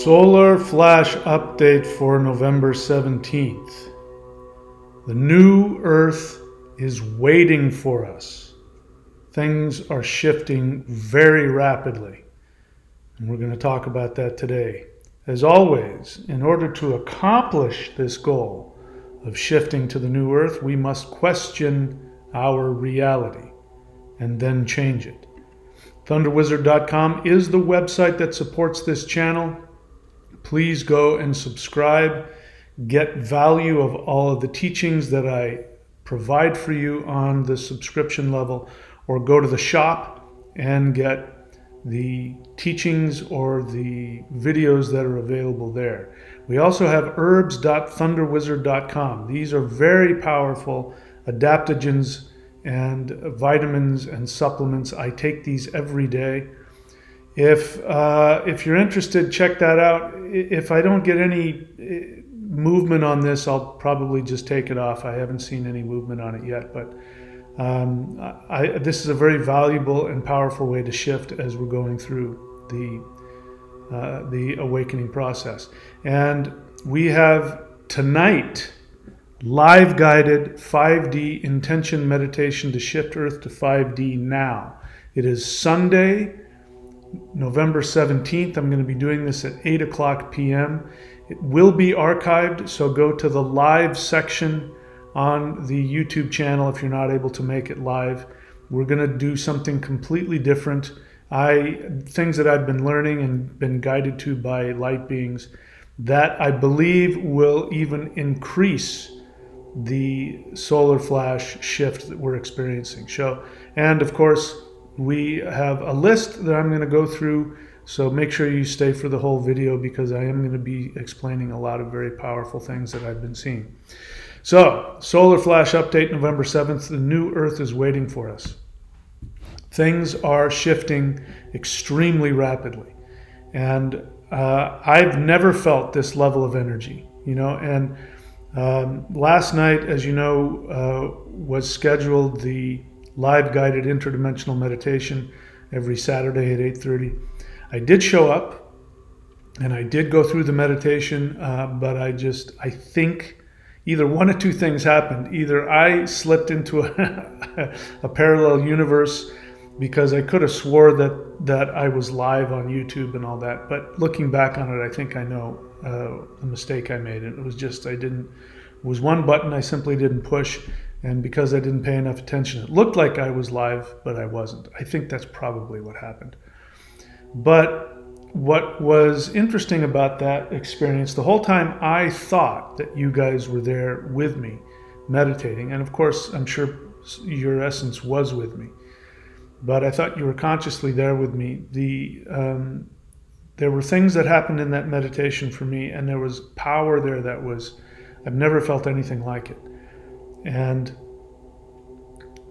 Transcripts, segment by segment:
Solar flash update for November 17th. The new Earth is waiting for us. Things are shifting very rapidly, and we're going to talk about that today. As always, in order to accomplish this goal of shifting to the new Earth, we must question our reality and then change it. ThunderWizard.com is the website that supports this channel. Please go and subscribe, get value of all of the teachings that I provide for you on the subscription level, or go to the shop and get the teachings or the videos that are available there. We also have herbs.thunderwizard.com. These are very powerful adaptogens and vitamins and supplements. I take these every day. If you're interested, check that out. If I don't get any movement on this, I'll probably just take it off. I haven't seen any movement on it yet, but this is a very valuable and powerful way to shift as we're going through the awakening process. And we have tonight live guided 5D intention meditation to shift Earth to 5D now. It is Sunday, November 17th. I'm going to be doing this at 8 o'clock p.m. It will be archived, so go to the live section on the YouTube channel if you're not able to make it live. We're going to do something completely different. Things that I've been learning and been guided to by light beings that I believe will even increase the solar flash shift that we're experiencing. And of course, we have a list that I'm going to go through, so make sure you stay for the whole video because I am going to be explaining a lot of very powerful things that I've been seeing. So, solar flash update November 7th, the new Earth is waiting for us. Things are shifting extremely rapidly, and I've never felt this level of energy, and last night, as you know, was scheduled the live guided interdimensional meditation every Saturday at 8:30. I did show up and I did go through the meditation, but I think either one of two things happened. Either I slipped into a parallel universe because I could have swore that I was live on YouTube and all that. But looking back on it, I think I know the mistake I made. It was just it was one button I simply didn't push. And because I didn't pay enough attention, it looked like I was live, but I wasn't. I think that's probably what happened. But what was interesting about that experience, the whole time I thought that you guys were there with me meditating. And of course, I'm sure your essence was with me. But I thought you were consciously there with me. There were things that happened in that meditation for me, and there was power there I've never felt anything like it. And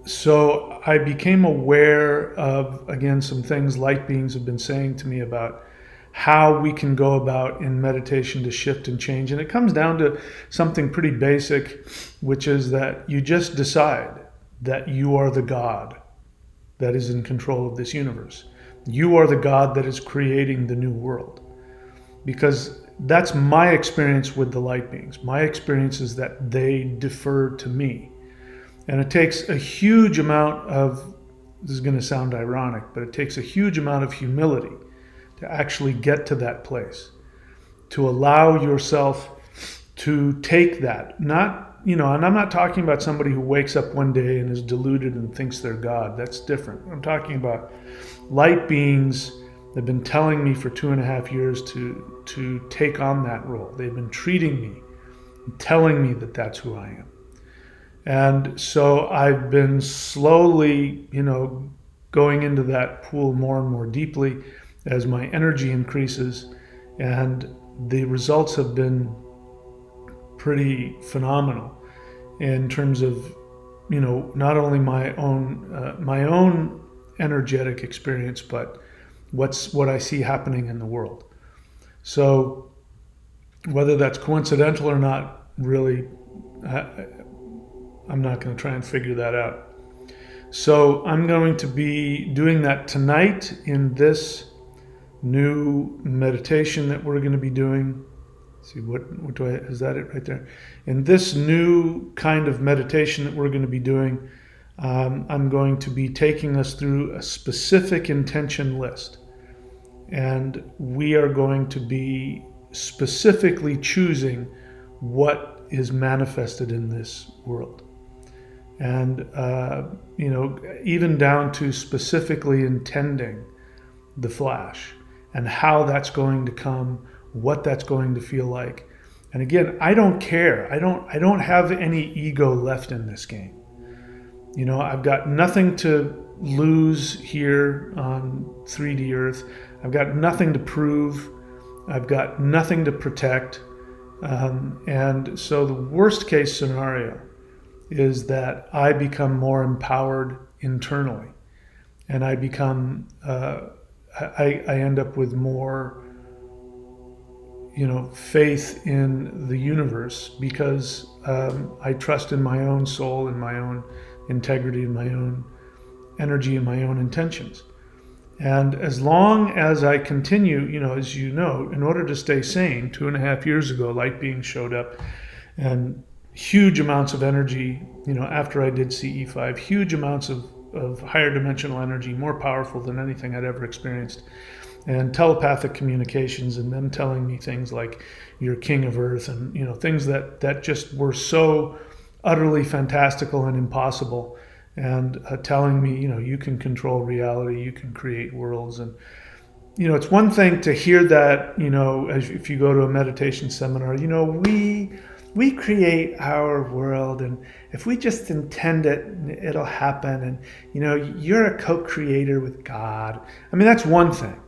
so I became aware of, again, some things light beings have been saying to me about how we can go about in meditation to shift and change. And it comes down to something pretty basic, which is that you just decide that you are the God that is in control of this universe. You are the God that is creating the new world. Because that's my experience with the light beings. My experience is that they defer to me. And it takes a huge amount of, this is going to sound ironic, but it takes a huge amount of humility to actually get to that place, to allow yourself to take that. And I'm not talking about somebody who wakes up one day and is deluded and thinks they're God. That's different. I'm talking about light beings. They've been telling me for 2.5 years to take on that role. They've been treating me and telling me that that's who I am. And so I've been slowly, going into that pool more and more deeply as my energy increases. And the results have been pretty phenomenal in terms of, not only my own energetic experience, but what I see happening in the world. So whether that's coincidental or not, really, I'm not going to try and figure that out. So I'm going to be doing that tonight in this new meditation that we're going to be doing. See, what do I, is that it right there? In this new kind of meditation that we're going to be doing, I'm going to be taking us through a specific intention list. And we are going to be specifically choosing what is manifested in this world. And, even down to specifically intending the flash and how that's going to come, what that's going to feel like. And again, I don't care. I don't have any ego left in this game. I've got nothing to lose here on 3D Earth. I've got nothing to prove. I've got nothing to protect. And so the worst case scenario is that I become more empowered internally, and I become, I end up with more, faith in the universe because I trust in my own soul and my own integrity and my own energy and my own intentions. And as long as I continue, as you know, in order to stay sane, 2.5 years ago, light beings showed up and huge amounts of energy, after I did CE5, huge amounts of higher dimensional energy, more powerful than anything I'd ever experienced. And telepathic communications, and them telling me things like, you're king of earth, and things that just were so utterly fantastical and impossible, and telling me, you can control reality, you can create worlds. And it's one thing to hear that, as if you go to a meditation seminar, we create our world, and if we just intend it, it'll happen, and you're a co-creator with God. I mean, that's one thing.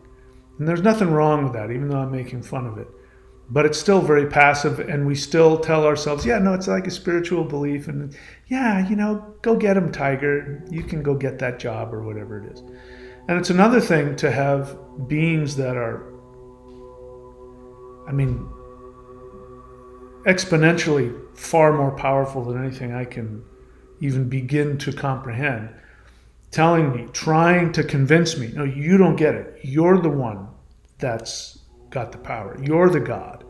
And there's nothing wrong with that, even though I'm making fun of it. But it's still very passive, and we still tell ourselves, it's like a spiritual belief, and go get him, tiger. You can go get that job or whatever it is. And it's another thing to have beings that are, exponentially far more powerful than anything I can even begin to comprehend, telling me, trying to convince me, no, you don't get it. You're the one that's got the power. You're the God.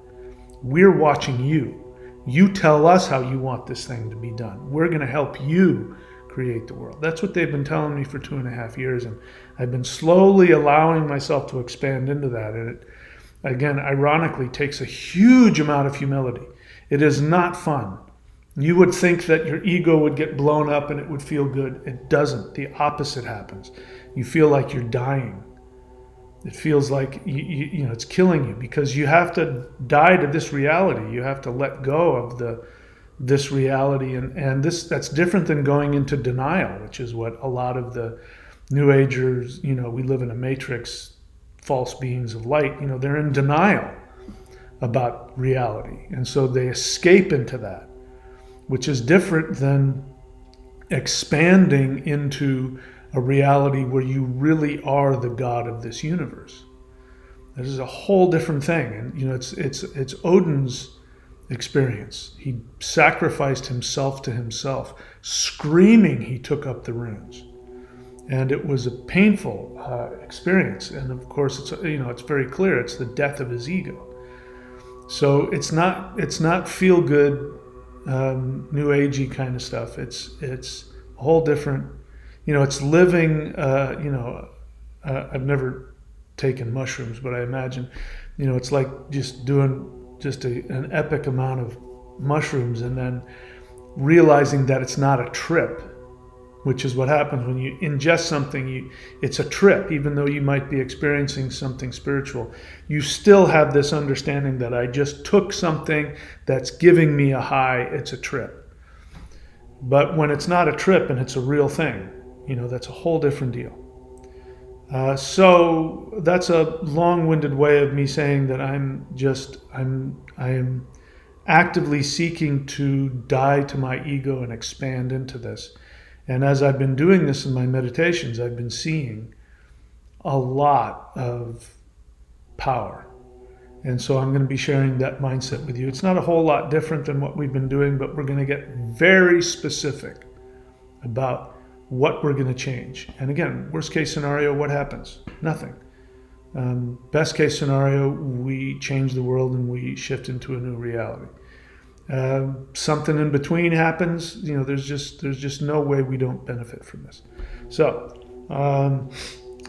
We're watching you. You tell us how you want this thing to be done. We're going to help you create the world. That's what they've been telling me for 2.5 years. And I've been slowly allowing myself to expand into that. And it, again, ironically, takes a huge amount of humility. It is not fun. You would think that your ego would get blown up and it would feel good. It doesn't. The opposite happens. You feel like you're dying. It feels like it's killing you, because you have to die to this reality. You have to let go of this reality, and that's different than going into denial, which is what a lot of the New Agers, we live in a matrix, false beings of light, they're in denial about reality, and so they escape into that, which is different than expanding into a reality where you really are the God of this universe. This is a whole different thing. And it's Odin's experience. He sacrificed himself to himself, screaming he took up the runes. And it was a painful experience. And of course, it's very clear it's the death of his ego. So it's not feel good, new agey kind of stuff. It's a whole different. It's living, I've never taken mushrooms, but I imagine, it's like just doing an epic amount of mushrooms and then realizing that it's not a trip, which is what happens when you ingest something. It's a trip, even though you might be experiencing something spiritual. You still have this understanding that I just took something that's giving me a high, it's a trip. But when it's not a trip and it's a real thing, that's a whole different deal. So that's a long-winded way of me saying that I am actively seeking to die to my ego and expand into this. And as I've been doing this in my meditations, I've been seeing a lot of power. And so I'm going to be sharing that mindset with you. It's not a whole lot different than what we've been doing, but we're going to get very specific about what we're going to change. And again, worst case scenario, what happens? Nothing. Best case scenario, we change the world and we shift into a new reality. Something in between happens. There's just no way we don't benefit from this. So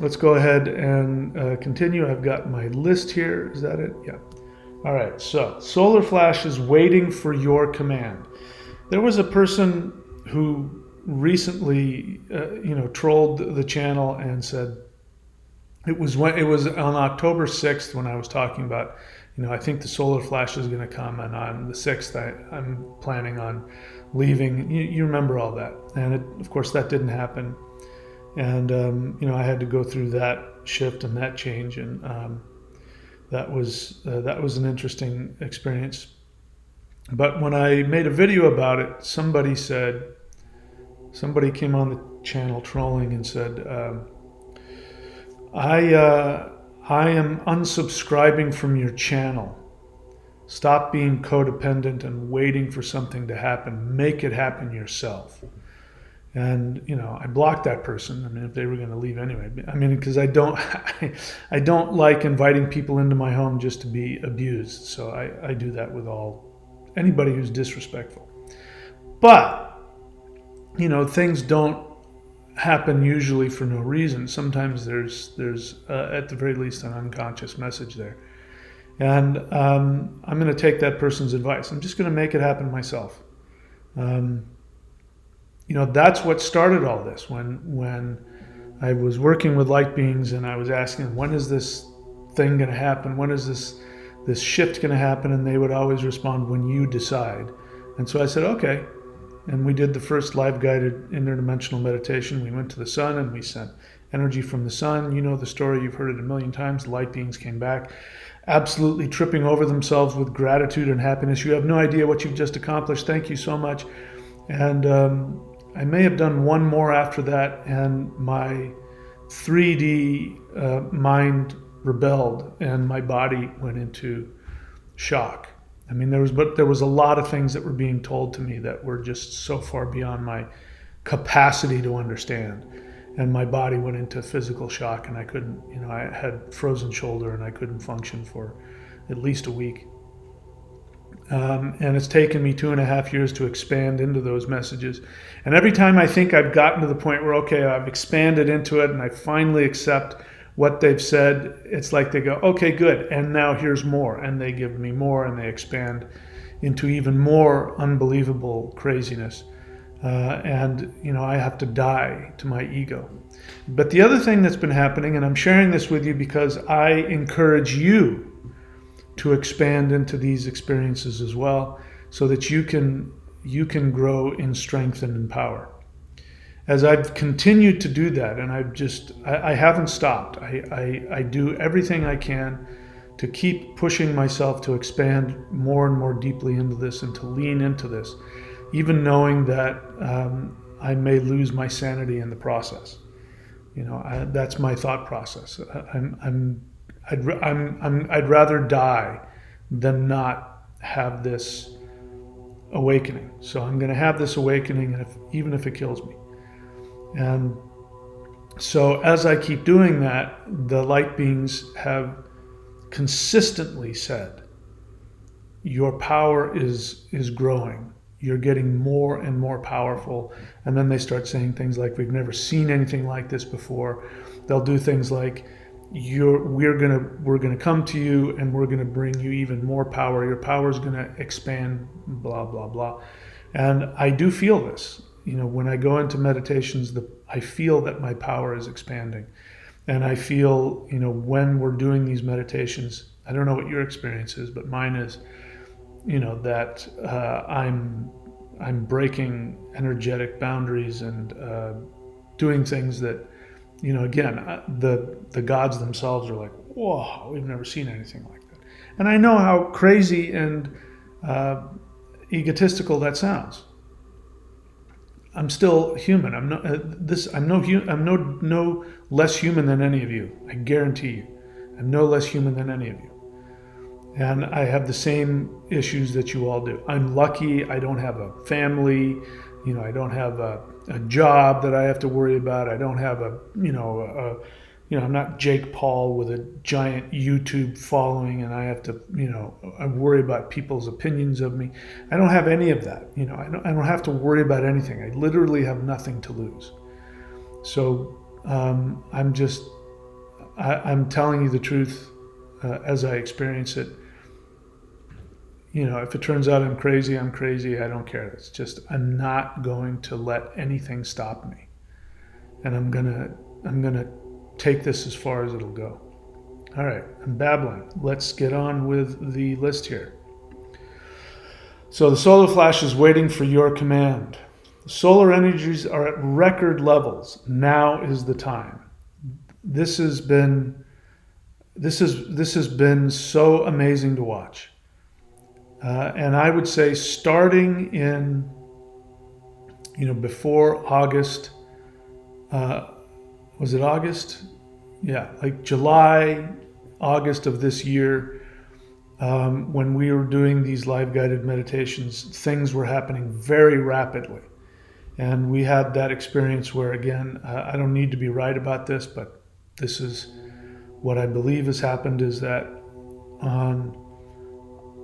let's go ahead and continue. I've got my list here. Is that it? Yeah. All right. So solar flash is waiting for your command. There was a person who recently, trolled the channel and said it was on October 6th when I was talking about, I think the solar flash is going to come, and on the 6th I'm planning on leaving. You remember all that, and of course that didn't happen, and I had to go through that shift and that change, and that was an interesting experience. But when I made a video about it, somebody came on the channel trolling and said, I am unsubscribing from your channel. Stop being codependent and waiting for something to happen. Make it happen yourself. And I blocked that person. I mean, if they were going to leave anyway. I mean, because I don't like inviting people into my home just to be abused. So I do that with anybody who's disrespectful. But things don't happen usually for no reason. Sometimes there's at the very least an unconscious message there, and I'm going to take that person's advice. I'm just going to make it happen myself. That's what started all this. When I was working with light beings and I was asking, when is this thing going to happen? When is this shift going to happen? And they would always respond, when you decide. And so I said, okay. And we did the first live guided interdimensional meditation. We went to the sun and we sent energy from the sun. You know the story, you've heard it a million times. The light beings came back, absolutely tripping over themselves with gratitude and happiness. You have no idea what you've just accomplished. Thank you so much. And I may have done one more after that, and my 3D mind rebelled and my body went into shock. I mean, there was a lot of things that were being told to me that were just so far beyond my capacity to understand. And my body went into physical shock, and I couldn't, I had frozen shoulder and I couldn't function for at least a week. And it's taken me 2.5 years to expand into those messages. And every time I think I've gotten to the point where, okay, I've expanded into it and I finally accept what they've said, it's like they go, okay, good, and now here's more, and they give me more, and they expand into even more unbelievable craziness, and I have to die to my ego. But the other thing that's been happening, and I'm sharing this with you because I encourage you to expand into these experiences as well, so that you can grow in strength and in power. As I've continued to do that, and I haven't stopped. I do everything I can to keep pushing myself to expand more and more deeply into this and to lean into this, even knowing that I may lose my sanity in the process. That's my thought process. I'd rather die than not have this awakening. So I'm going to have this awakening, even if it kills me. And so as I keep doing that, the light beings have consistently said, your power is growing. You're getting more and more powerful. And then they start saying things like, we've never seen anything like this before. They'll do things like, we're gonna come to you and we're gonna bring you even more power. Your power is gonna expand, blah, blah, blah. And I do feel this. When I go into meditations, I feel that my power is expanding. And I feel, when we're doing these meditations, I don't know what your experience is, but mine is, that I'm breaking energetic boundaries and doing things that, again, the gods themselves are like, whoa, we've never seen anything like that. And I know how crazy and egotistical that sounds. I'm still human. I'm no less human than any of you. I guarantee you, I'm no less human than any of you. And I have the same issues that you all do. I'm lucky. I don't have a family. I don't have a job that I have to worry about. I don't have a I'm not Jake Paul with a giant YouTube following and I have to, I worry about people's opinions of me. I don't have any of that. I don't have to worry about anything. I literally have nothing to lose. So I'm telling you the truth as I experience it. If it turns out I'm crazy, I'm crazy. I don't care. It's just I'm not going to let anything stop me, and I'm gonna take this as far as it'll go. All right, I'm babbling. Let's get on with the list here. So the solar flash is waiting for your command. The solar energies are at record levels. Now is the time. This has been so amazing to watch. And I would say starting in, before August, was it August? Yeah, like July, August of this year, when we were doing these live guided meditations, things were happening very rapidly. And we had that experience where, again, I don't need to be right about this, but this is what I believe has happened, is that on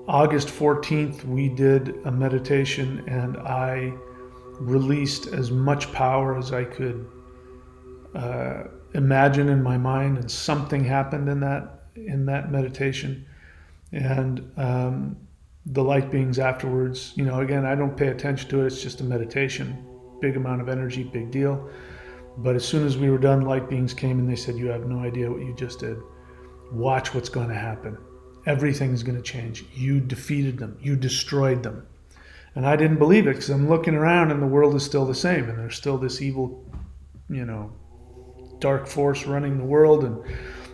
August 14th, we did a meditation and I released as much power as I could imagine in my mind, and something happened in that meditation. And the light beings afterwards, again, I don't pay attention to it. It's just a meditation, big amount of energy, big deal. But as soon as we were done, light beings came and they said, "You have no idea what you just did. Watch what's going to happen. Everything is going to change. You defeated them. You destroyed them." And I didn't believe it because I'm looking around and the world is still the same. And there's still this evil, dark force running the world. And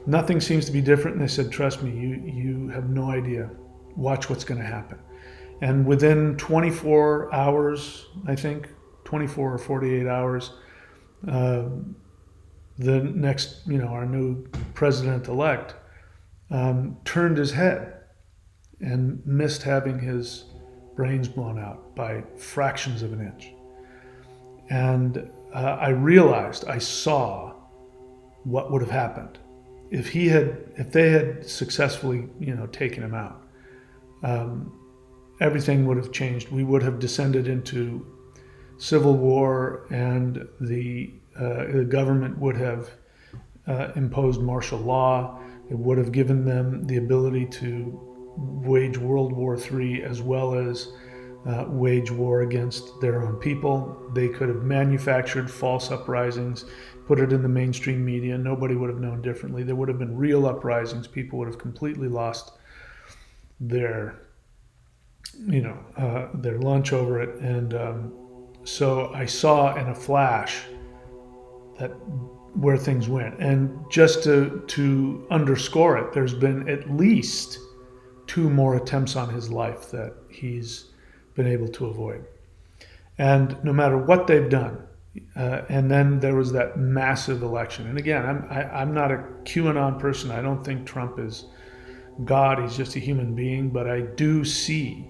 nothing seems to be different. And they said, "Trust me, you have no idea. Watch what's going to happen." And within 24 hours, I think, 24 or 48 hours, the next, our new president-elect turned his head and missed having his brains blown out by fractions of an inch. And I realized, I saw what would have happened if they had successfully, taken him out. Everything would have changed. We would have descended into civil war, and the government would have imposed martial law. It would have given them the ability to wage World War III as well as wage war against their own people. They could have manufactured false uprisings, put it in the mainstream media. Nobody would have known differently. There would have been real uprisings. People would have completely lost their lunch over it. And so I saw in a flash that where things went. And just to underscore it, there's been at least 2 more attempts on his life that he's been able to avoid. And no matter what they've done, and then there was that massive election. And again, I'm not a QAnon person. I don't think Trump is God. He's just a human being. But I do see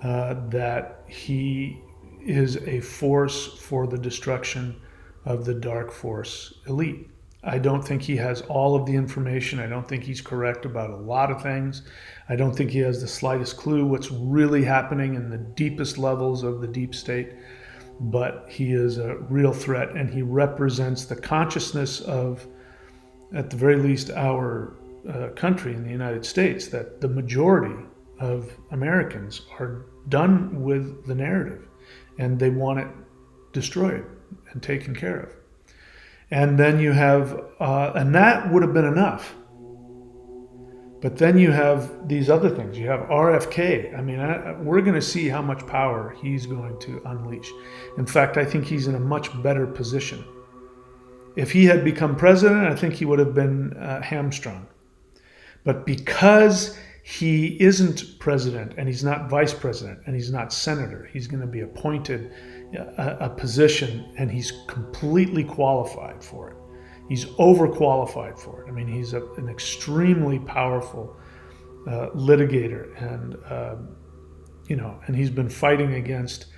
that he is a force for the destruction of the dark force elite. I don't think he has all of the information. I don't think he's correct about a lot of things. I don't think he has the slightest clue what's really happening in the deepest levels of the deep state. But he is a real threat, and he represents the consciousness of, at the very least, our country in the United States, that the majority of Americans are done with the narrative, and they want it destroyed and taken care of. And then you have, and that would have been enough. But then you have these other things. You have RFK. I mean, we're going to see how much power he's going to unleash. In fact, I think he's in a much better position. If he had become president, I think he would have been hamstrung. But because he isn't president, and he's not vice president, and he's not senator, he's going to be appointed a position, and he's completely qualified for it. He's overqualified for it. I mean, he's an extremely powerful litigator, and and he's been fighting against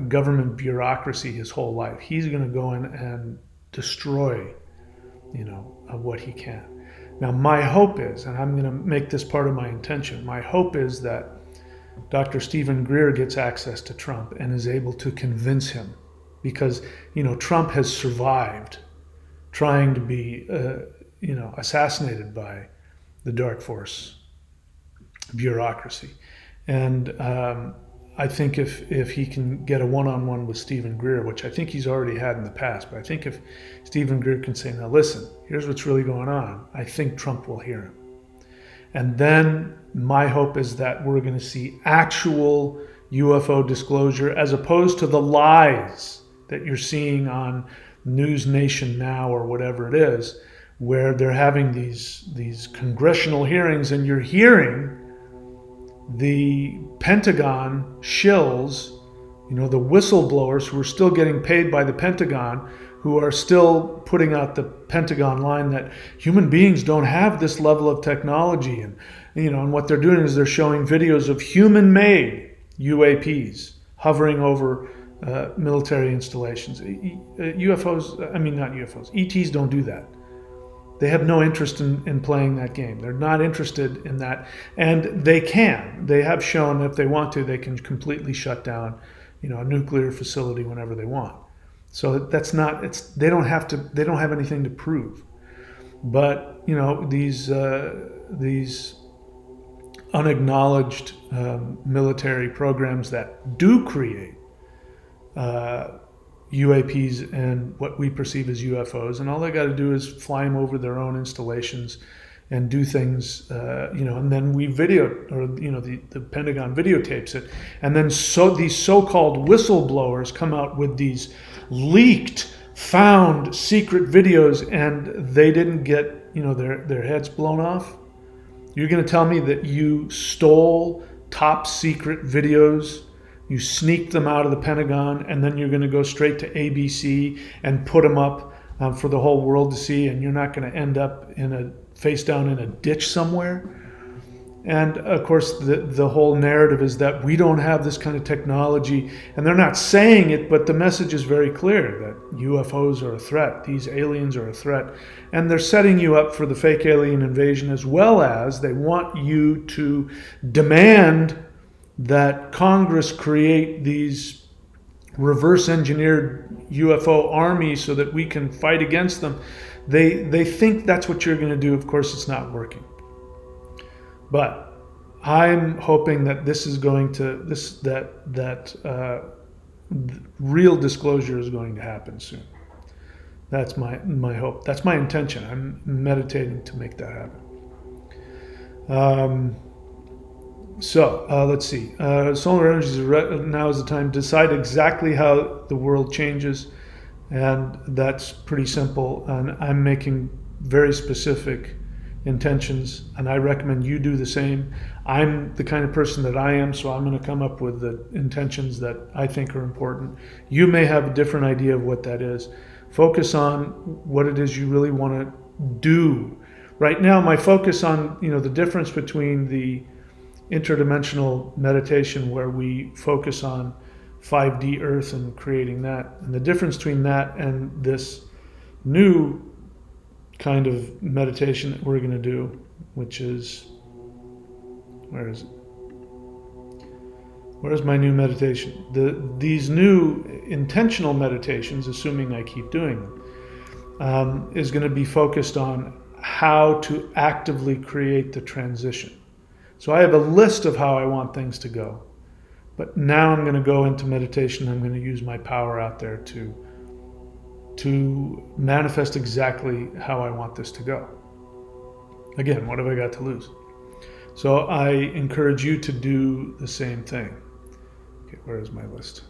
government bureaucracy his whole life. He's going to go in and destroy of what he can. Now, my hope is, and I'm going to make this part of my intention, my hope is that Dr. Stephen Greer gets access to Trump and is able to convince him, because, Trump has survived trying to be, assassinated by the dark force bureaucracy. And I think if he can get a one-on-one with Stephen Greer, which I think he's already had in the past, but I think if Stephen Greer can say, now listen, here's what's really going on, I think Trump will hear him. And then my hope is that we're going to see actual UFO disclosure, as opposed to the lies that you're seeing on News Nation Now or whatever it is, where they're having these congressional hearings and you're hearing the Pentagon shills, the whistleblowers who are still getting paid by the Pentagon, who are still putting out the Pentagon line that human beings don't have this level of technology. And what they're doing is they're showing videos of human-made UAPs hovering over military installations. ETs don't do that. They have no interest in playing that game. They're not interested in that. And they can. They have shown that if they want to, they can completely shut down, a nuclear facility whenever they want. So that's not, they don't have anything to prove. But, these unacknowledged military programs that do create UAPs and what we perceive as UFOs, and all they got to do is fly them over their own installations and do things, and then we video, or the Pentagon videotapes it, and then these so-called whistleblowers come out with these leaked, found secret videos, and they didn't get their heads blown off. You're going to tell me that you stole top secret videos? You sneaked them out of the Pentagon, and then you're going to go straight to ABC and put them up for the whole world to see, and you're not going to end up face down in a ditch somewhere? And of course, the whole narrative is that we don't have this kind of technology, and they're not saying it, but the message is very clear that UFOs are a threat, these aliens are a threat, and they're setting you up for the fake alien invasion, as well as they want you to demand that Congress create these reverse engineered UFO armies so that we can fight against them. They think that's what you're going to do. Of course, it's not working. But I'm hoping that this is going to real disclosure is going to happen soon. That's my hope. That's my intention. I'm meditating to make that happen. So let's see. Solar energy now is the time to decide exactly how the world changes, and that's pretty simple. And I'm making very specific intentions, and I recommend you do the same. I'm the kind of person that I am, so I'm going to come up with the intentions that I think are important. You may have a different idea of what that is. Focus on what it is you really want to do. Right now, my focus on the difference between the interdimensional meditation, where we focus on 5D Earth and creating that, and the difference between that and this new kind of meditation that we're going to do, which is, where's my new meditation? These new intentional meditations, assuming I keep doing them, is going to be focused on how to actively create the transition. So I have a list of how I want things to go, but now I'm going to go into meditation. I'm going to use my power out there to manifest exactly how I want this to go. Again, what have I got to lose? So I encourage you to do the same thing. Okay, where is my list?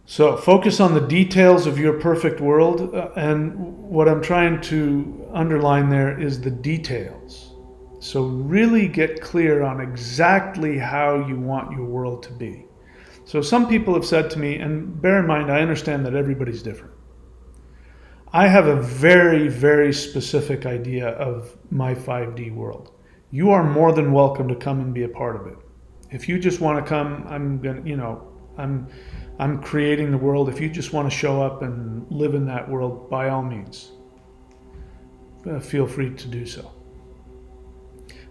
So focus on the details of your perfect world, and what I'm trying to underline there is the details. So really get clear on exactly how you want your world to be. So some people have said to me, and bear in mind, I understand that everybody's different. I have a very, very specific idea of my 5D world. You are more than welcome to come and be a part of it. If you just want to come, I'm creating the world. If you just want to show up and live in that world, by all means, feel free to do so.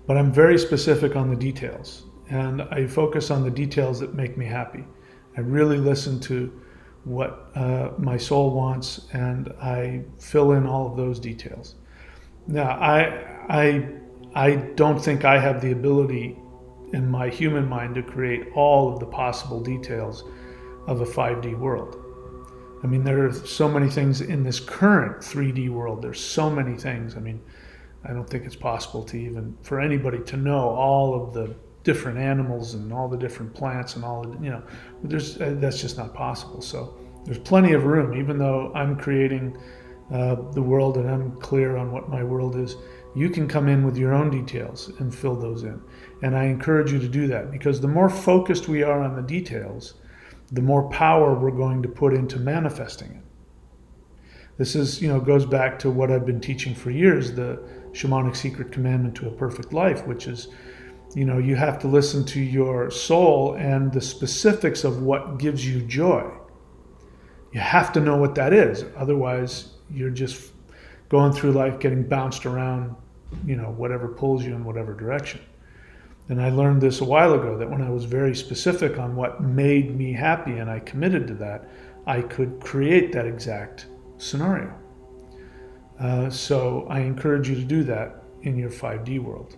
But I'm very specific on the details, and I focus on the details that make me happy. I really listen to what my soul wants, and I fill in all of those details. Now, I don't think I have the ability in my human mind to create all of the possible details of a 5D world. I mean, there are so many things in this current 3D world. There's so many things. I mean, I don't think it's possible to even for anybody to know all of the different animals and all the different plants and all the, that's just not possible. So there's plenty of room, even though I'm creating the world and I'm clear on what my world is. You can come in with your own details and fill those in. And I encourage you to do that, because the more focused we are on the details, the more power we're going to put into manifesting it. This is, goes back to what I've been teaching for years, the shamanic secret commandment to a perfect life, which is, you have to listen to your soul and the specifics of what gives you joy. You have to know what that is. Otherwise, you're just going through life getting bounced around, whatever pulls you in whatever direction. And I learned this a while ago, that when I was very specific on what made me happy and I committed to that, I could create that exact scenario. So I encourage you to do that in your 5D world.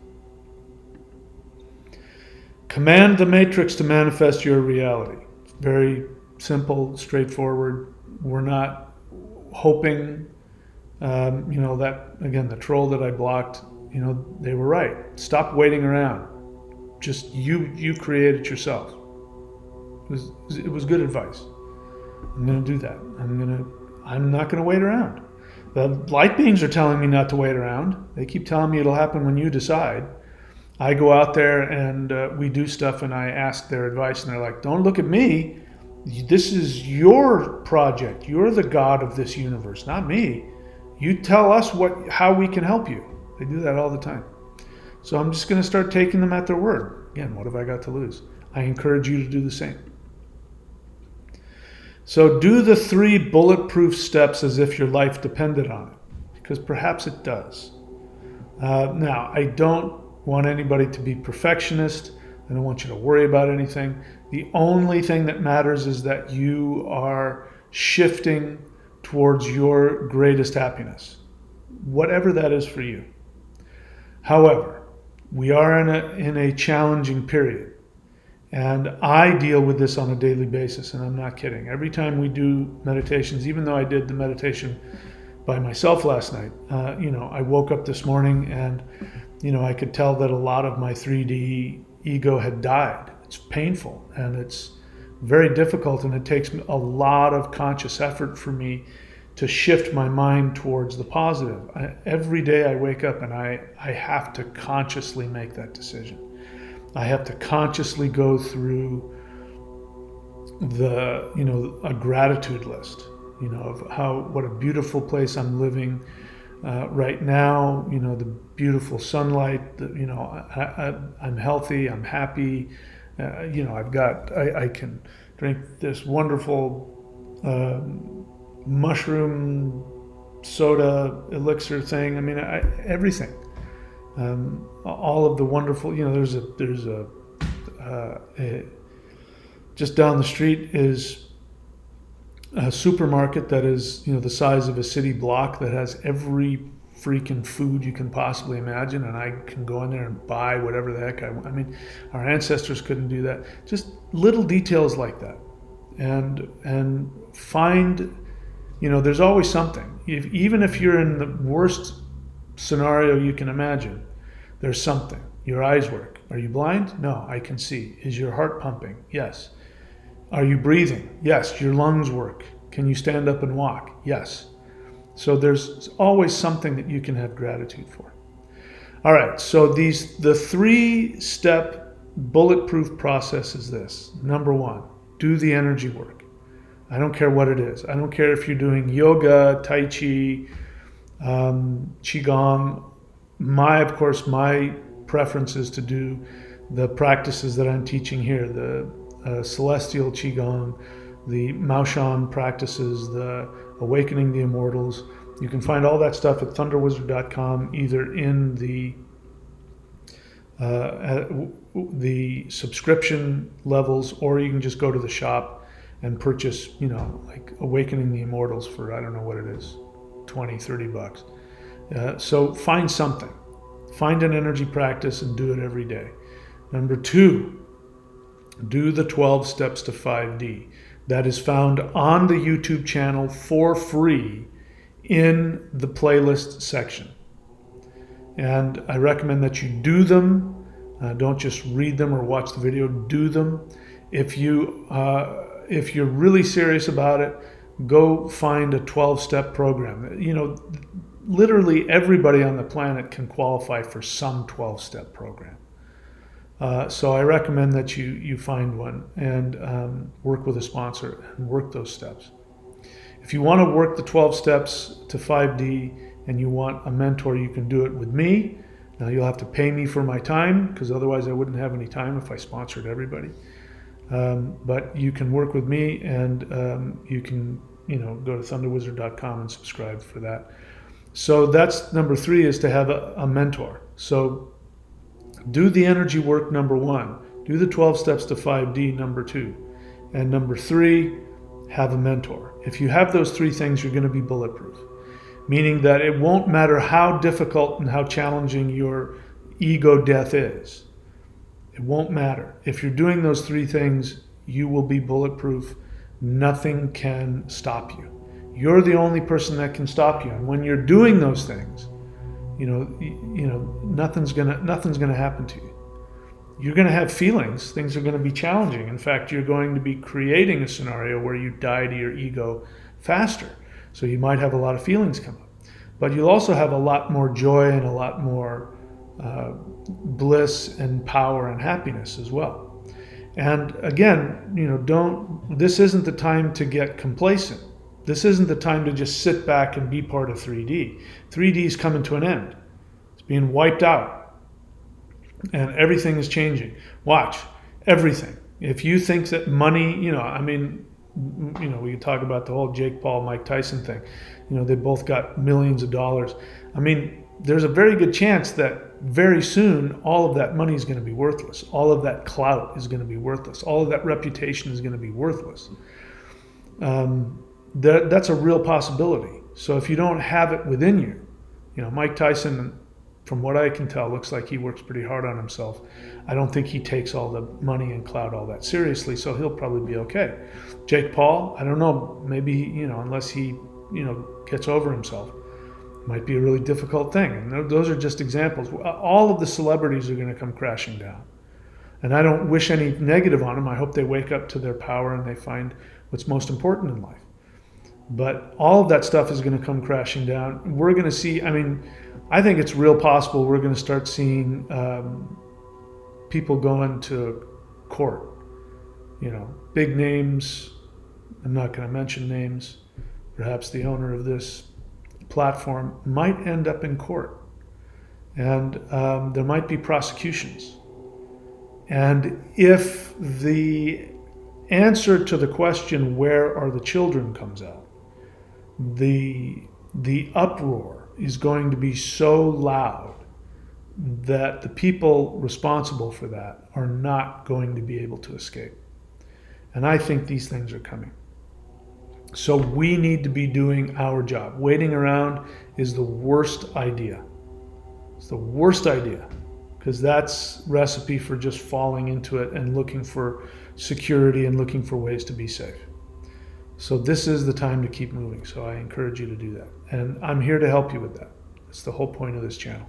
Command the matrix to manifest your reality. It's very simple, straightforward. We're not hoping, that, again, the troll that I blocked, they were right. Stop waiting around. Just you create it yourself. It was good advice. I'm going to do that. I'm not going to wait around. The light beings are telling me not to wait around. They keep telling me it'll happen when you decide. I go out there and we do stuff, and I ask their advice, and they're like, don't look at me. This is your project. You're the God of this universe, not me. You tell us how we can help you. They do that all the time. So I'm just going to start taking them at their word. Again, what have I got to lose? I encourage you to do the same. So do the 3 bulletproof steps as if your life depended on it, because perhaps it does. Now, I don't want anybody to be perfectionist. I don't want you to worry about anything. The only thing that matters is that you are shifting towards your greatest happiness, whatever that is for you. However, we are in a challenging period, and I deal with this on a daily basis, and I'm not kidding. Every time we do meditations, even though I did the meditation by myself last night, I woke up this morning and, I could tell that a lot of my 3D ego had died. It's painful and it's very difficult, and it takes a lot of conscious effort for me to shift my mind towards the positive. Every day I wake up and I have to consciously make that decision. I have to consciously go through a gratitude list, of what a beautiful place I'm living right now, the beautiful sunlight, I'm healthy, I'm happy, I can drink this wonderful mushroom soda elixir thing. I mean, everything. All of the wonderful, there's a just down the street is a supermarket that is, the size of a city block, that has every freaking food you can possibly imagine, and I can go in there and buy whatever the heck I want. I mean, our ancestors couldn't do that. Just little details like that, and find, there's always something. Even if you're in the worst scenario you can imagine, there's something. Your eyes work. Are you blind? No, I can see. Is your heart pumping? Yes. Are you breathing? Yes. Your lungs work. Can you stand up and walk? Yes. So there's always something that you can have gratitude for. All right, so the 3-step bulletproof process is this. Number 1, do the energy work. I don't care what it is. I don't care if you're doing yoga, tai chi, qigong. My preference is to do the practices that I'm teaching here, the celestial qigong, the Maoshan practices, the Awakening the Immortals. You can find all that stuff at thunderwizard.com, either in the subscription levels, or you can just go to the shop and purchase, like Awakening the Immortals for, I don't know what it is, 20, 30 bucks. So find something. Find an energy practice and do it every day. Number 2, do the 12 steps to 5D. That is found on the YouTube channel for free in the playlist section. And I recommend that you do them. Don't just read them or watch the video. Do them. If you're really serious about it, go find a 12-step program. Literally everybody on the planet can qualify for some 12-step program. So I recommend that you find one and work with a sponsor and work those steps. If you want to work the 12 steps to 5D and you want a mentor, you can do it with me. Now you'll have to pay me for my time, because otherwise I wouldn't have any time if I sponsored everybody. But you can work with me, and you can go to thunderwizard.com and subscribe for that. So that's number 3, is to have a mentor. So do the energy work, number 1. Do the 12 steps to 5D, number 2. And number 3, have a mentor. If you have those 3 things, you're going to be bulletproof. Meaning that it won't matter how difficult and how challenging your ego death is. It won't matter. If you're doing those 3 things, you will be bulletproof. Nothing can stop you. You're the only person that can stop you. And when you're doing those things, nothing's gonna happen to you. You're gonna have feelings. Things are gonna be challenging. In fact, you're going to be creating a scenario where you die to your ego faster. So you might have a lot of feelings come up, but you'll also have a lot more joy and a lot more bliss and power and happiness as well. And again, this isn't the time to get complacent. This isn't the time to just sit back and be part of 3D. 3D is coming to an end. It's being wiped out. And everything is changing. Watch, everything. If you think that money, we could talk about the whole Jake Paul, Mike Tyson thing. They both got millions of dollars. There's a very good chance that very soon all of that money is going to be worthless. All of that clout is going to be worthless. All of that reputation is going to be worthless. That's a real possibility. So if you don't have it within you, Mike Tyson, from what I can tell, looks like he works pretty hard on himself. I don't think he takes all the money and clout all that seriously, so he'll probably be okay. Jake Paul, I don't know, maybe, unless he, gets over himself, might be a really difficult thing. And those are just examples. All of the celebrities are going to come crashing down. And I don't wish any negative on them. I hope they wake up to their power and they find what's most important in life. But all of that stuff is going to come crashing down. We're going to see, I think it's real possible we're going to start seeing people going to court. Big names. I'm not going to mention names. Perhaps the owner of this platform might end up in court. And there might be prosecutions. And if the answer to the question, where are the children, comes out, the uproar is going to be so loud that the people responsible for that are not going to be able to escape. And I think these things are coming. So we need to be doing our job. Waiting around is the worst idea. It's the worst idea, because that's recipe for just falling into it and looking for security and looking for ways to be safe. So this is the time to keep moving. So I encourage you to do that. And I'm here to help you with that. That's the whole point of this channel.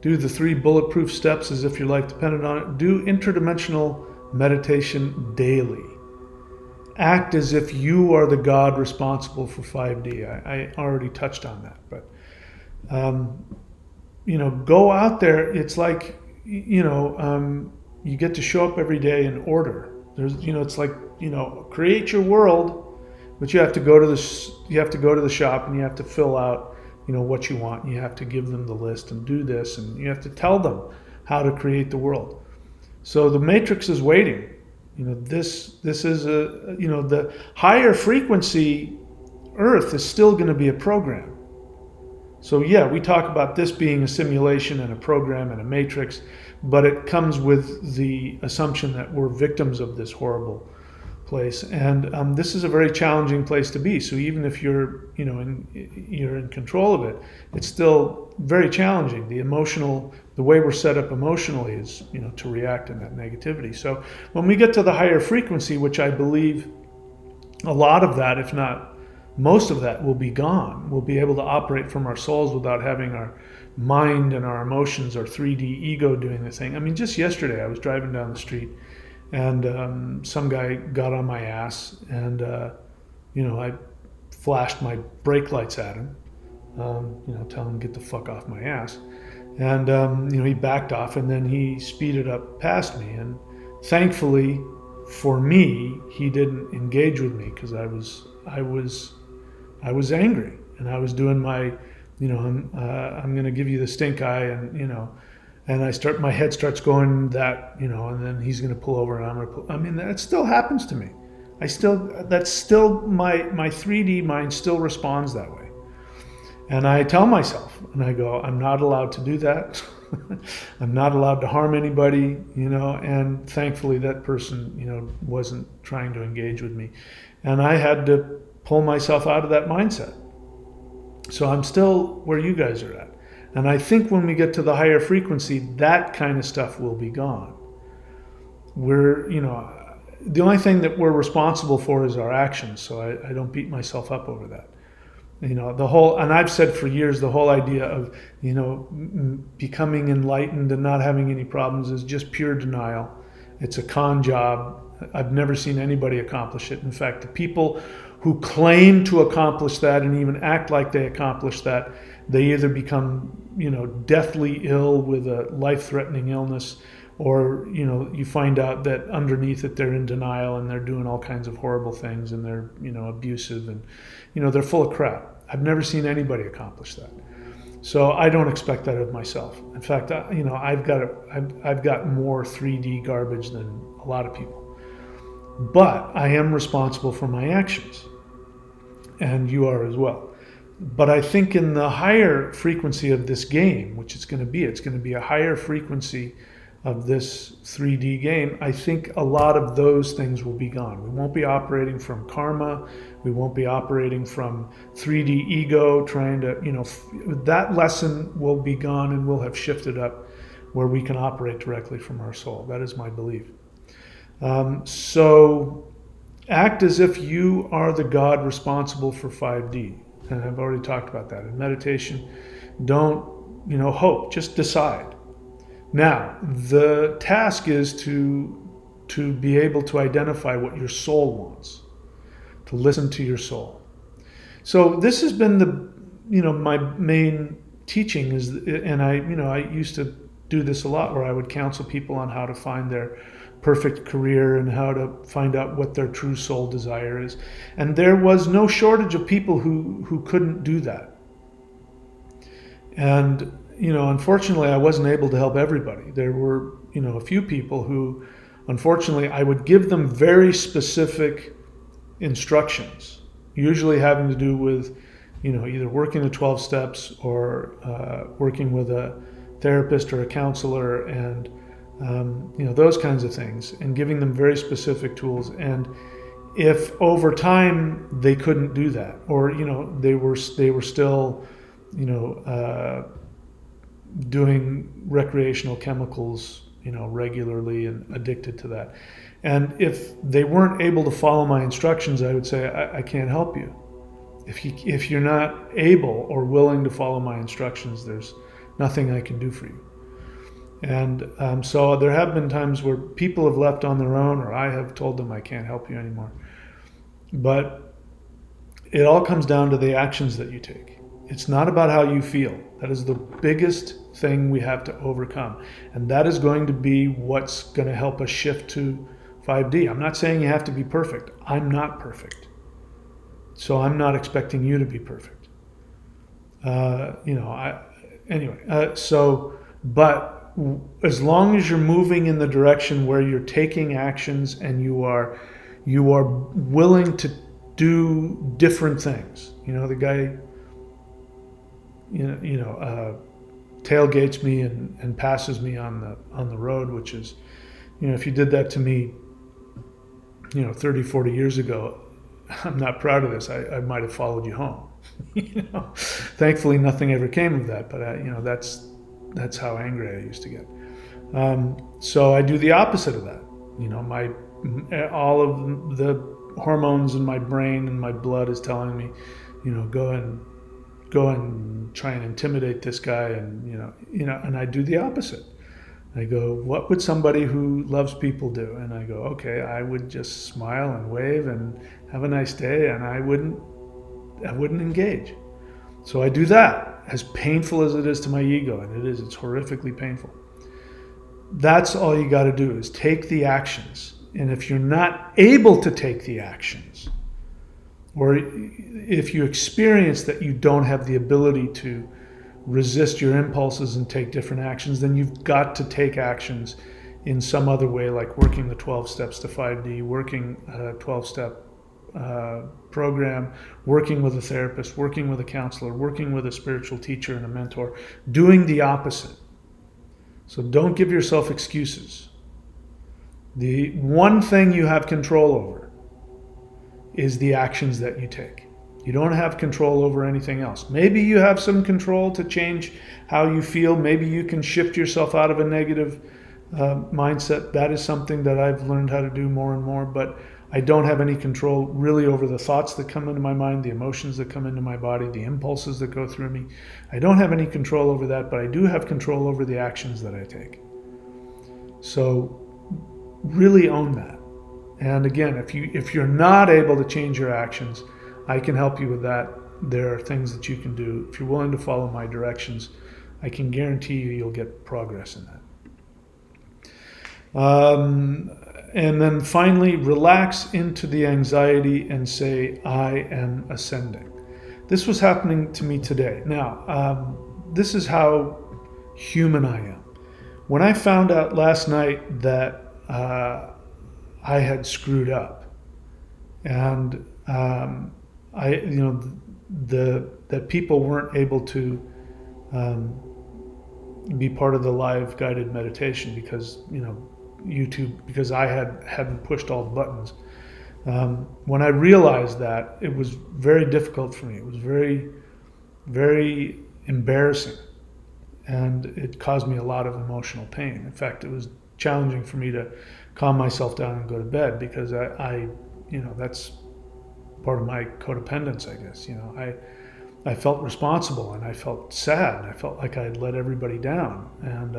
Do the 3 bulletproof steps as if your life depended on it. Do interdimensional meditation daily. Act as if you are the God responsible for 5D. I already touched on that, but go out there. It's like, you get to show up every day in order. It's like, create your world, but you have to go to the shop and you have to fill out what you want. You have to give them the list and do this, and you have to tell them how to create the world. So the matrix is waiting. This is the higher frequency Earth is still going to be a program. So yeah, we talk about this being a simulation and a program and a matrix, but it comes with the assumption that we're victims of this horrible place, and this is a very challenging place to be. So even if you're in control of it, it's still very challenging. The way we're set up emotionally is to react in that negativity. So when we get to the higher frequency, which I believe a lot of that, if not most of that, will be gone. We'll be able to operate from our souls without having our mind and our emotions, our 3D ego doing the thing. I mean, just yesterday I was driving down the street and some guy got on my ass, and I flashed my brake lights at him, telling him get the fuck off my ass, and he backed off, and then he speeded up past me, and thankfully for me, he didn't engage with me, because I was angry, and I was doing my, I'm going to give you the stink eye, and my head starts going that, and then he's going to pull over, and I'm going to pull. I mean, that still happens to me. That's still my 3D mind still responds that way. And I tell myself, and I go, I'm not allowed to do that. I'm not allowed to harm anybody, and thankfully that person, wasn't trying to engage with me. And I had to pull myself out of that mindset. So I'm still where you guys are at. And I think when we get to the higher frequency, that kind of stuff will be gone. The only thing that we're responsible for is our actions. So I don't beat myself up over that. And I've said for years, the whole idea of, becoming enlightened and not having any problems is just pure denial. It's a con job. I've never seen anybody accomplish it. In fact, the people who claim to accomplish that and even act like they accomplish that, they either become, deathly ill with a life-threatening illness, or, you find out that underneath it they're in denial and they're doing all kinds of horrible things, and they're, abusive, and, they're full of crap. I've never seen anybody accomplish that. So I don't expect that of myself. In fact, I've got more 3D garbage than a lot of people. But I am responsible for my actions, and you are as well. But I think in the higher frequency of this game, which it's going to be a higher frequency of this 3D game, I think a lot of those things will be gone. We won't be operating from karma. We won't be operating from 3D ego, trying to, that lesson will be gone, and we'll have shifted up where we can operate directly from our soul. That is my belief. So act as if you are the God responsible for 5D. And I've already talked about that. In meditation, don't, hope, just decide. Now, the task is to be able to identify what your soul wants, to listen to your soul. So this has been my main teaching is, and I used to do this a lot, where I would counsel people on how to find their perfect career and how to find out what their true soul desire is. And there was no shortage of people who couldn't do that. And, unfortunately, I wasn't able to help everybody. There were, a few people who, unfortunately, I would give them very specific instructions, usually having to do with, either working the 12 steps or working with a therapist or a counselor, and those kinds of things, and giving them very specific tools. And if over time they couldn't do that, or they were still doing recreational chemicals regularly and addicted to that, and if they weren't able to follow my instructions, I would say, I can't help you. If you're not able or willing to follow my instructions, there's nothing I can do for you. And so there have been times where people have left on their own, or I have told them I can't help you anymore. But it all comes down to the actions that you take. It's not about how you feel. That is the biggest thing we have to overcome. And that is going to be what's going to help us shift to 5D. I'm not saying you have to be perfect. I'm not perfect. So I'm not expecting you to be perfect. But as long as you're moving in the direction where you're taking actions and you are willing to do different things. The guy, tailgates me and passes me on the road, which is, if you did that to me, 30, 40 years ago, I'm not proud of this. I might have followed you home. Thankfully, nothing ever came of that. But that's how angry I used to get. So I do the opposite of that. All of the hormones in my brain and my blood is telling me, go and try and intimidate this guy, and I do the opposite. I go, what would somebody who loves people do? And I go, okay, I would just smile and wave and have a nice day, and I wouldn't engage. So I do that, as painful as it is to my ego, and it's horrifically painful. That's all you got to do, is take the actions. And if you're not able to take the actions, or if you experience that you don't have the ability to resist your impulses and take different actions, then you've got to take actions in some other way, like working the 12 steps to 5D, working a 12-step program, working with a therapist, working with a counselor, working with a spiritual teacher and a mentor, doing the opposite. So don't give yourself excuses. The one thing you have control over is the actions that you take. You don't have control over anything else. Maybe you have some control to change how you feel. Maybe you can shift yourself out of a negative mindset. That is something that I've learned how to do more and more, but I don't have any control really over the thoughts that come into my mind, the emotions that come into my body, the impulses that go through me. I don't have any control over that, but I do have control over the actions that I take. So really own that. And again, if you're not able to change your actions, I can help you with that. There are things that you can do. If you're willing to follow my directions, I can guarantee you'll get progress in that. And then finally, relax into the anxiety and say, I am ascending. This was happening to me today. Now, this is how human I am. When I found out last night that I had screwed up, and that people weren't able to be part of the live guided meditation because YouTube, because I hadn't pushed all the buttons. When I realized that, it was very difficult for me. It was very, very embarrassing, and it caused me a lot of emotional pain. In fact, it was challenging for me to calm myself down and go to bed, because I that's part of my codependence, I guess. I felt responsible, and I felt sad, and I felt like I had let everybody down, and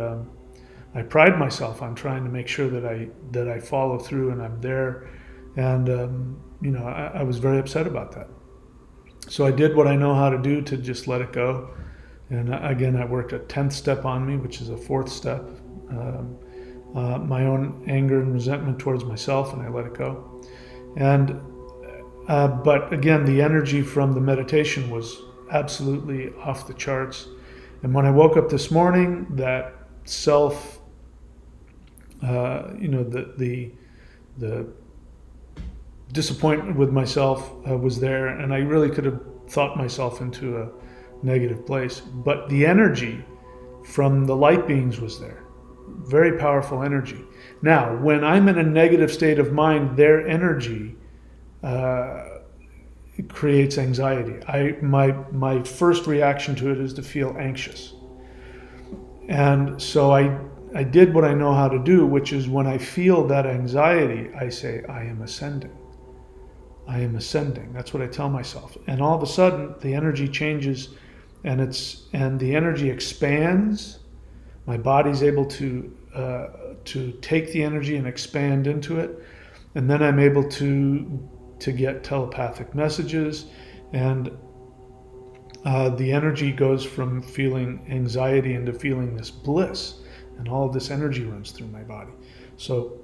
I pride myself on trying to make sure that I follow through and I'm there, and I was very upset about that. So I did what I know how to do to just let it go, and again, I worked a 10th step on me, which is a 4th step, my own anger and resentment towards myself, and I let it go. And but again, the energy from the meditation was absolutely off the charts. And when I woke up this morning, that self, the disappointment with myself was there, and I really could have thought myself into a negative place. But the energy from the light beings was there. Very powerful energy. Now, when I'm in a negative state of mind, their energy it creates anxiety. My first reaction to it is to feel anxious. And so I did what I know how to do, which is when I feel that anxiety, I say, I am ascending. I am ascending. That's what I tell myself. And all of a sudden, the energy changes, and the energy expands. My body's able to take the energy and expand into it, and then I'm able to get telepathic messages, and the energy goes from feeling anxiety into feeling this bliss, and all of this energy runs through my body. So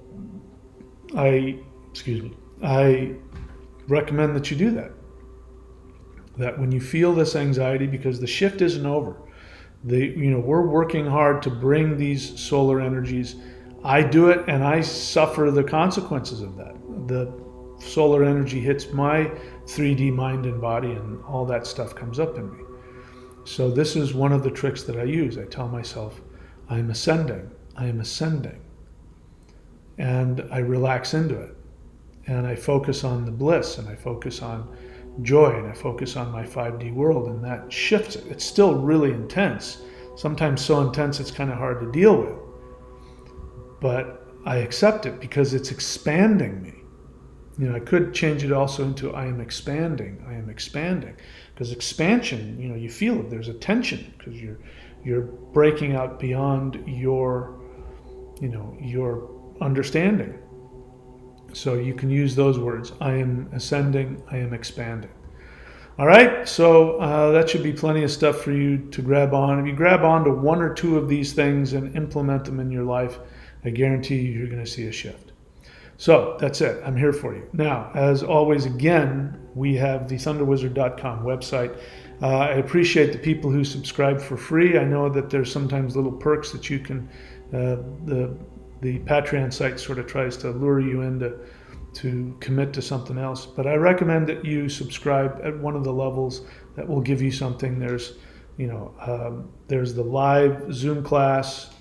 I recommend that you do that. that when you feel this anxiety, because the shift isn't over, we're working hard to bring these solar energies. I do it and I suffer the consequences of that. The solar energy hits my 3D mind and body, and all that stuff comes up in me. So this is one of the tricks that I use. I tell myself, I'm ascending, I am ascending. And I relax into it. And I focus on the bliss, and I focus on joy, and I focus on my 5D world, and that shifts it. It's still really intense. Sometimes so intense it's kind of hard to deal with. But I accept it because it's expanding me. I could change it also into I am expanding, I am expanding. Because expansion, you feel it. There's a tension because you're breaking out beyond your understanding. So you can use those words. I am ascending, I am expanding. All right, so that should be plenty of stuff for you to grab on. If you grab on to one or two of these things and implement them in your life, I guarantee you're going to see a shift. So that's it. I'm here for you. Now, as always, again, we have the thunderwizard.com website. I appreciate the people who subscribe for free. I know that there's sometimes little perks that you can, the Patreon site sort of tries to lure you into to commit to something else. But I recommend that you subscribe at one of the levels that will give you something. There's the live Zoom class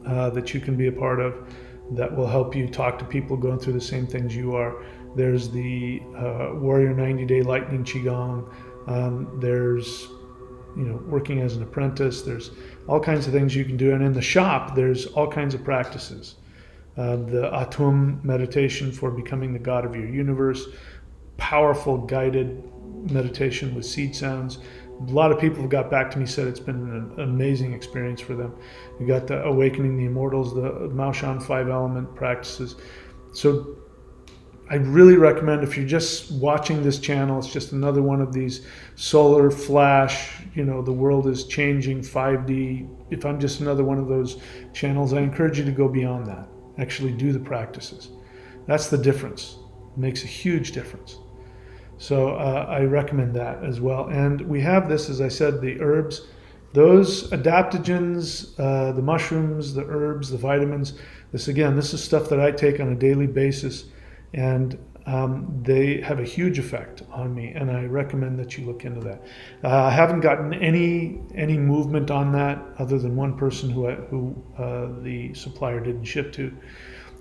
that you can be a part of that will help you talk to people going through the same things you are. There's the Warrior 90-Day Lightning Qigong. There's working as an apprentice. There's all kinds of things you can do. And in the shop, there's all kinds of practices. The Atum meditation for becoming the God of your universe, powerful guided meditation with seed sounds. A lot of people have got back to me, said it's been an amazing experience for them. You got the Awakening the Immortals, the Maoshan 5-element practices. So I really recommend, if you're just watching this channel, it's just another one of these solar flash, the world is changing 5D. If I'm just another one of those channels, I encourage you to go beyond that. Actually do the practices. That's the difference. It makes a huge difference. So I recommend that as well. And we have this, as I said, the herbs, those adaptogens, the mushrooms, the herbs, the vitamins. This is stuff that I take on a daily basis, and they have a huge effect on me, and I recommend that you look into that. I haven't gotten any movement on that other than one person who the supplier didn't ship to.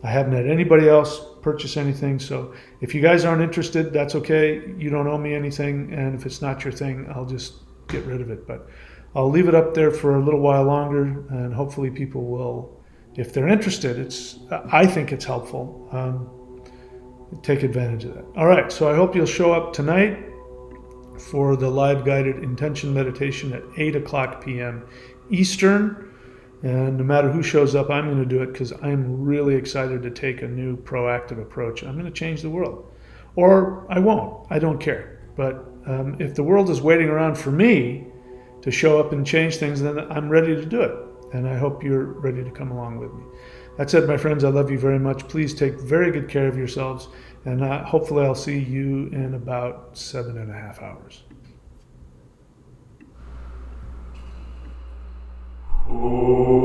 I haven't had anybody else purchase anything, so if you guys aren't interested, that's okay. You don't owe me anything, and if it's not your thing, I'll just get rid of it. But I'll leave it up there for a little while longer, and hopefully people will, if they're interested, I think it's helpful. Take advantage of that. All right, so I hope you'll show up tonight for the live guided intention meditation at 8:00 p.m. Eastern. And no matter who shows up, I'm going to do it because I'm really excited to take a new proactive approach. I'm going to change the world. Or I won't. I don't care. But if the world is waiting around for me to show up and change things, then I'm ready to do it. And I hope you're ready to come along with me. That's it, my friends. I love you very much. Please take very good care of yourselves. And hopefully I'll see you in about 7.5 hours. Oh.